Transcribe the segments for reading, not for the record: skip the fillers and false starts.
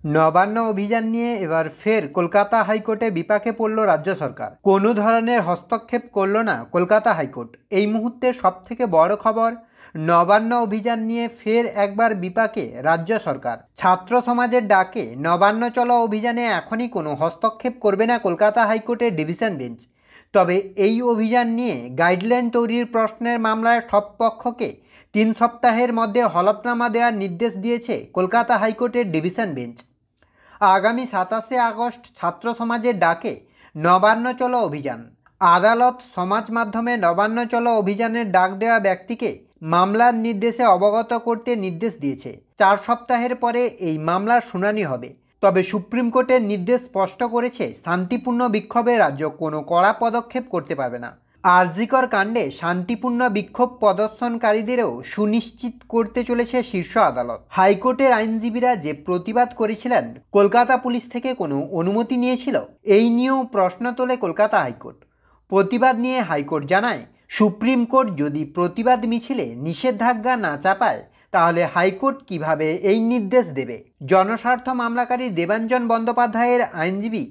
নবান্ন অভিযান নিয়ে এবার ফের কলকাতা হাইকোর্টে বিপাকে পড়ল রাজ্য সরকার। কোনো ধরনের হস্তক্ষেপ করল না কলকাতা হাইকোর্ট। এই মুহূর্তে সবথেকে বড় খবর, নবান্ন অভিযান নিয়ে ফের একবার বিপাকে রাজ্য সরকার। ছাত্র সমাজের ডাকে নবান্ন চলো অভিযানে এখনই কোনো হস্তক্ষেপ করবে না কলকাতা হাইকোর্টের ডিভিশন বেঞ্চ। তবে এই অভিযান নিয়ে গাইডলাইন তৈরির প্রশ্নের মামলায় সব পক্ষকে 3 সপ্তাহের মধ্যে হলফনামা দেওয়ার নির্দেশ দিয়েছে কলকাতা হাইকোর্টের ডিভিশন বেঞ্চ। আগামী 27শে আগস্ট ছাত্র সমাজের ডাকে নবান্ন চলো অভিযান। আদালত সমাজ মাধ্যমে নবান্ন চলো অভিযানের ডাক দেওয়া ব্যক্তিকে মামলার নির্দেশে অবগত করতে নির্দেশ দিয়েছে। 4 সপ্তাহের পরে এই মামলার শুনানি হবে। তবে সুপ্রিম কোর্টের নির্দেশ স্পষ্ট করেছে, শান্তিপূর্ণ বিক্ষোভে রাজ্য কোনো কড়া পদক্ষেপ করতে পারবে না। আরজিকর কাণ্ডে শান্তিপূর্ণ বিক্ষোভ প্রদর্শনকারীদেরও সুনিশ্চিত করতে চলেছে শীর্ষ আদালত। হাইকোর্টের আইনজীবীরা যে প্রতিবাদ করেছিলেন, কলকাতা পুলিশ থেকে কোনো অনুমতি নিয়েছিল, এই নিয়েও প্রশ্ন তোলে কলকাতা হাইকোর্ট। প্রতিবাদ নিয়ে হাইকোর্ট জানায়, সুপ্রিম কোর্ট যদি প্রতিবাদ মিছিলে নিষেধাজ্ঞা না চাপায় তাহলে হাইকোর্ট কিভাবে এই নির্দেশ দেবে। জনস্বার্থ মামলাকারী দেবাঞ্জন বন্দ্যোপাধ্যায়ের আইনজীবী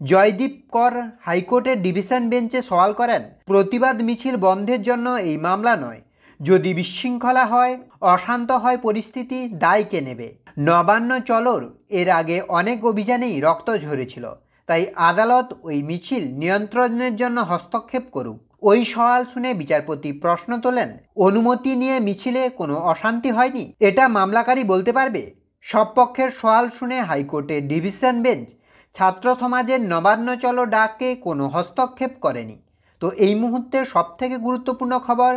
জয়দীপ কর হাইকোর্টের ডিভিশন বেঞ্চে সওয়াল করেন, প্রতিবাদ মিছিল বন্ধের জন্য এই মামলা নয়। যদি বিশৃঙ্খলা হয়, অশান্ত হয় পরিস্থিতি, দায় কে নেবে? নবান্ন চলোর এর আগে অনেক অভিযানেই রক্ত ঝরেছিল, তাই আদালত ওই মিছিল নিয়ন্ত্রণের জন্য হস্তক্ষেপ করুক। ওই সওয়াল শুনে বিচারপতি প্রশ্ন তোলেন, অনুমতি নিয়ে মিছিলে কোনো অশান্তি হয়নি, এটা মামলাকারী বলতে পারবে? সব পক্ষের সওয়াল শুনে হাইকোর্টের ডিভিশন বেঞ্চ ছাত্র সমাজের নবান্ন চলো ডাকে কোনো হস্তক্ষেপ করেনি। তো এই মুহূর্তে সবথেকে গুরুত্বপূর্ণ খবর,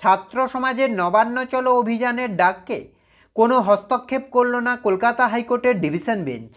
ছাত্র সমাজের নবান্ন চলো অভিযানের ডাককে কোনো হস্তক্ষেপ করল না কলকাতা হাইকোর্টের ডিভিশন বেঞ্চ।